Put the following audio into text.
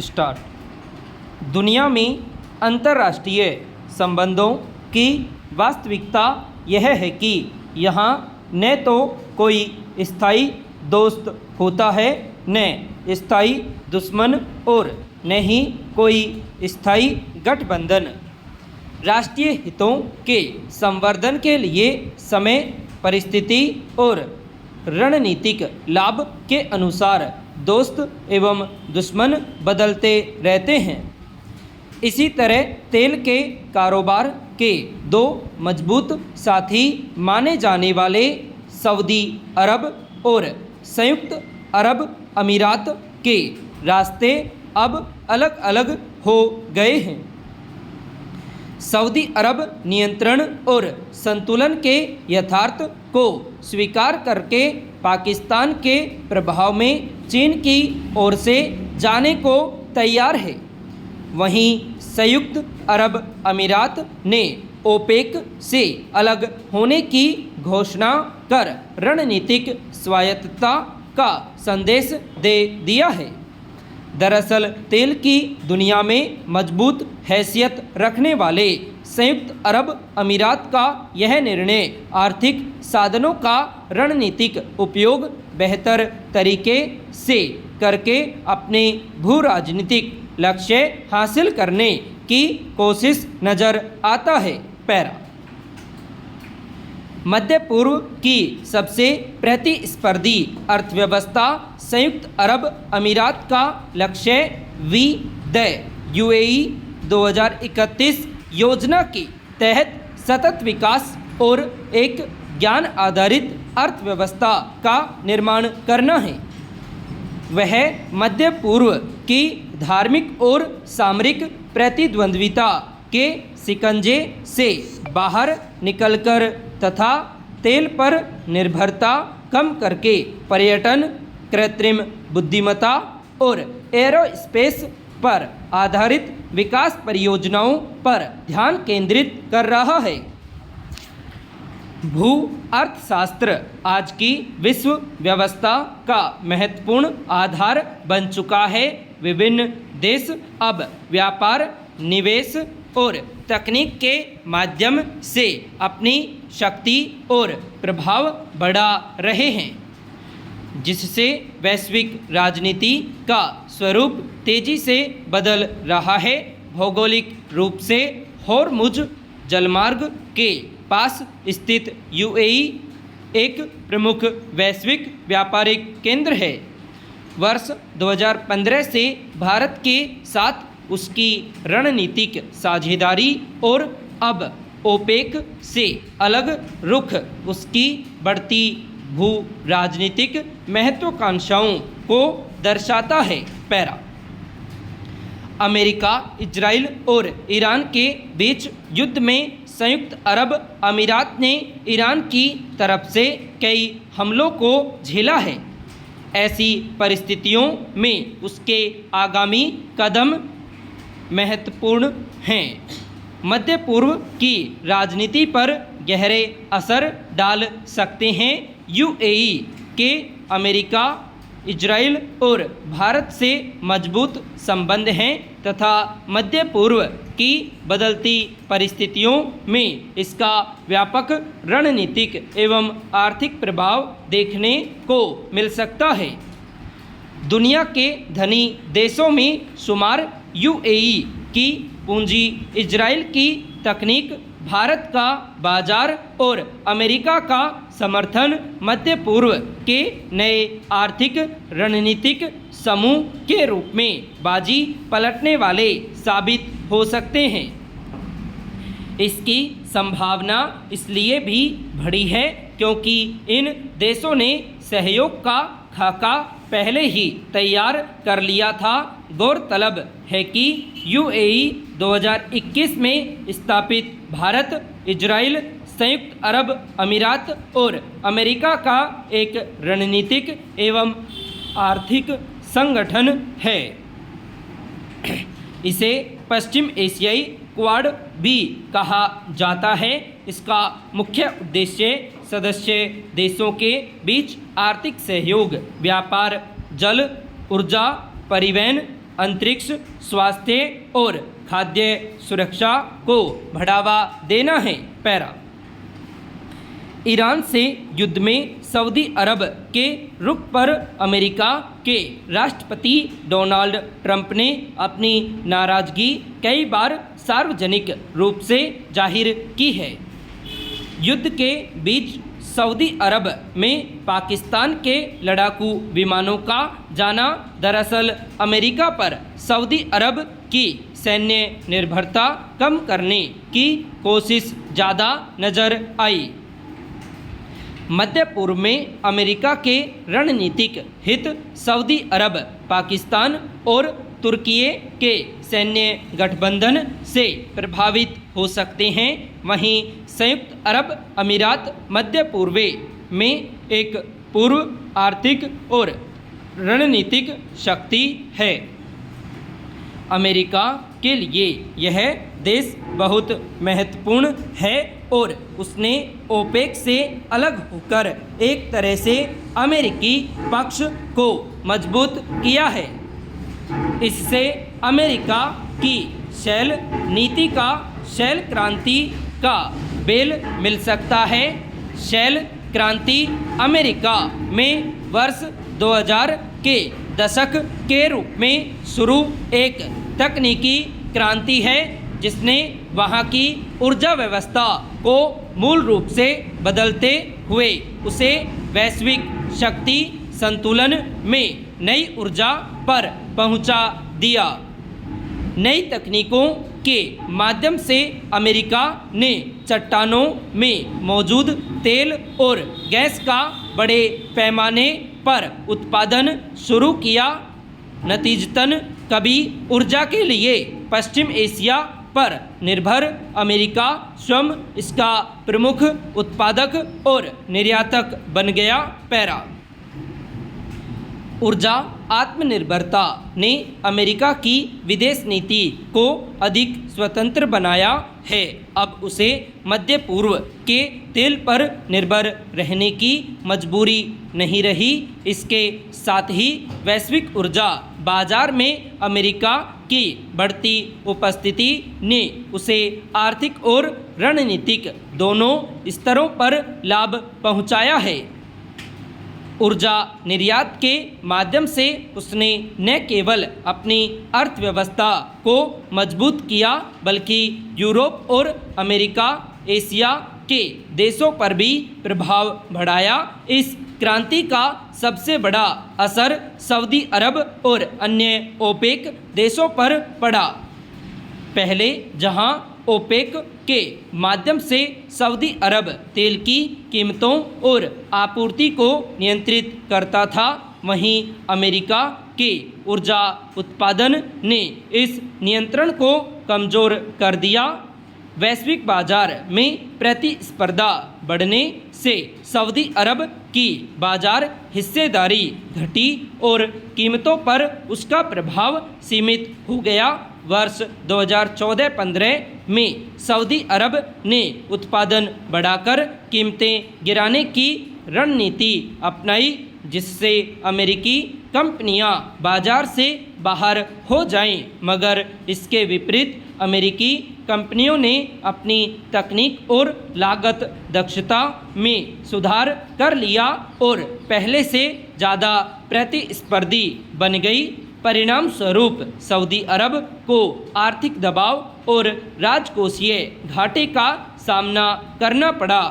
Start. दुनिया में अंतर्राष्ट्रीय संबंधों की वास्तविकता यह है कि यहाँ न तो कोई स्थायी दोस्त होता है, न स्थायी दुश्मन और न ही कोई स्थायी गठबंधन। राष्ट्रीय हितों के संवर्धन के लिए समय, परिस्थिति और रणनीतिक लाभ के अनुसार दोस्त एवं दुश्मन बदलते रहते हैं। इसी तरह तेल के कारोबार के दो मजबूत साथी माने जाने वाले सऊदी अरब और संयुक्त अरब अमीरात के रास्ते अब अलग अलग हो गए हैं। सऊदी अरब नियंत्रण और संतुलन के यथार्थ को स्वीकार करके पाकिस्तान के प्रभाव में चीन की ओर से जाने को तैयार है। वहीं संयुक्त अरब अमीरात ने ओपेक से अलग होने की घोषणा कर रणनीतिक स्वायत्तता का संदेश दे दिया है। दरअसल तेल की दुनिया में मजबूत हैसियत रखने वाले संयुक्त अरब अमीरात का यह निर्णय आर्थिक साधनों का रणनीतिक उपयोग बेहतर तरीके से करके अपने भू राजनीतिक लक्ष्य हासिल करने की कोशिश नज़र आता है। पैरा। मध्य पूर्व की सबसे प्रतिस्पर्धी अर्थव्यवस्था संयुक्त अरब अमीरात का लक्ष्य वी द यूएई 2031 योजना के तहत सतत विकास और एक ज्ञान आधारित अर्थव्यवस्था का निर्माण करना है। वह मध्य पूर्व की धार्मिक और सामरिक प्रतिद्वंद्विता के शिकंजे से बाहर निकलकर तथा तेल पर निर्भरता कम करके पर्यटन, कृत्रिम बुद्धिमत्ता और एरोस्पेस पर आधारित विकास परियोजनाओं पर ध्यान केंद्रित कर रहा है। भू अर्थशास्त्र आज की विश्व व्यवस्था का महत्वपूर्ण आधार बन चुका है। विभिन्न देश अब व्यापार, निवेश और तकनीक के माध्यम से अपनी शक्ति और प्रभाव बढ़ा रहे हैं, जिससे वैश्विक राजनीति का स्वरूप तेजी से बदल रहा है। भौगोलिक रूप से होर्मुज जलमार्ग के पास स्थित यूएई एक प्रमुख वैश्विक व्यापारिक केंद्र है। वर्ष 2015 से भारत के साथ उसकी रणनीतिक साझेदारी और अब ओपेक से अलग रुख उसकी बढ़ती भू राजनीतिक महत्वाकांक्षाओं को दर्शाता है। पैरा। अमेरिका, इजराइल और ईरान के बीच युद्ध में संयुक्त अरब अमीरात ने ईरान की तरफ से कई हमलों को झेला है। ऐसी परिस्थितियों में उसके आगामी कदम महत्वपूर्ण हैं। मध्य पूर्व की राजनीति पर गहरे असर डाल सकते हैं। यूएई के अमेरिका, इजराइल और भारत से मजबूत संबंध हैं तथा मध्य पूर्व की बदलती परिस्थितियों में इसका व्यापक रणनीतिक एवं आर्थिक प्रभाव देखने को मिल सकता है। दुनिया के धनी देशों में शुमार यूएई की पूंजी, इजराइल की तकनीक, भारत का बाजार और अमेरिका का समर्थन मध्य पूर्व के नए आर्थिक रणनीतिक समूह के रूप में बाजी पलटने वाले साबित हो सकते हैं। इसकी संभावना इसलिए भी बढ़ी है क्योंकि इन देशों ने सहयोग का खाका पहले ही तैयार कर लिया था। गौरतलब है कि यूएई 2021 में स्थापित भारत, इजराइल, संयुक्त अरब अमीरात और अमेरिका का एक रणनीतिक एवं आर्थिक संगठन है। इसे पश्चिम एशियाई क्वाड भी कहा जाता है। इसका मुख्य उद्देश्य सदस्य देशों के बीच आर्थिक सहयोग, व्यापार, जल, ऊर्जा, परिवहन, अंतरिक्ष, स्वास्थ्य और खाद्य सुरक्षा को बढ़ावा देना है। पैरा। ईरान से युद्ध में सऊदी अरब के रुख पर अमेरिका के राष्ट्रपति डोनाल्ड ट्रंप ने अपनी नाराज़गी कई बार सार्वजनिक रूप से जाहिर की है। युद्ध के बीच सऊदी अरब में पाकिस्तान के लड़ाकू विमानों का जाना दरअसल अमेरिका पर सऊदी अरब की सैन्य निर्भरता कम करने की कोशिश ज़्यादा नज़र आई। मध्य पूर्व में अमेरिका के रणनीतिक हित सऊदी अरब, पाकिस्तान और तुर्की के सैन्य गठबंधन से प्रभावित हो सकते हैं। वहीं संयुक्त अरब अमीरात मध्य पूर्व में एक पूर्व आर्थिक और रणनीतिक शक्ति है। अमेरिका के लिए यह देश बहुत महत्वपूर्ण है और उसने ओपेक से अलग होकर एक तरह से अमेरिकी पक्ष को मजबूत किया है। इससे अमेरिका की शैल नीति का शैल क्रांति का बेल मिल सकता है। शैल क्रांति अमेरिका में वर्ष 2000 के दशक के रूप में शुरू एक तकनीकी क्रांति है जिसने वहाँ की ऊर्जा व्यवस्था को मूल रूप से बदलते हुए उसे वैश्विक शक्ति संतुलन में नई ऊर्जा पर पहुँचा दिया। नई तकनीकों के माध्यम से अमेरिका ने चट्टानों में मौजूद तेल और गैस का बड़े पैमाने पर उत्पादन शुरू किया। नतीजतन कभी ऊर्जा के लिए पश्चिम एशिया पर निर्भर अमेरिका स्वयं इसका प्रमुख उत्पादक और निर्यातक बन गया। पैरा। ऊर्जा आत्मनिर्भरता ने अमेरिका की विदेश नीति को अधिक स्वतंत्र बनाया है। अब उसे मध्य पूर्व के तेल पर निर्भर रहने की मजबूरी नहीं रही। इसके साथ ही वैश्विक ऊर्जा बाजार में अमेरिका की बढ़ती उपस्थिति ने उसे आर्थिक और रणनीतिक दोनों स्तरों पर लाभ पहुंचाया है। ऊर्जा निर्यात के माध्यम से उसने न केवल अपनी अर्थव्यवस्था को मजबूत किया बल्कि यूरोप और अमेरिका, एशिया के देशों पर भी प्रभाव बढ़ाया। इस क्रांति का सबसे बड़ा असर सऊदी अरब और अन्य ओपेक देशों पर पड़ा। पहले जहां ओपेक के माध्यम से सऊदी अरब तेल की कीमतों और आपूर्ति को नियंत्रित करता था, वहीं अमेरिका के ऊर्जा उत्पादन ने इस नियंत्रण को कमज़ोर कर दिया। वैश्विक बाजार में प्रतिस्पर्धा बढ़ने से सऊदी अरब की बाजार हिस्सेदारी घटी और कीमतों पर उसका प्रभाव सीमित हो गया। वर्ष 2014-15 में सऊदी अरब ने उत्पादन बढ़ाकर कीमतें गिराने की रणनीति अपनाई जिससे अमेरिकी कंपनियां बाजार से बाहर हो जाएं, मगर इसके विपरीत अमेरिकी कंपनियों ने अपनी तकनीक और लागत दक्षता में सुधार कर लिया और पहले से ज़्यादा प्रतिस्पर्धी बन गई। परिणाम स्वरूप सऊदी अरब को आर्थिक दबाव और राजकोषीय घाटे का सामना करना पड़ा।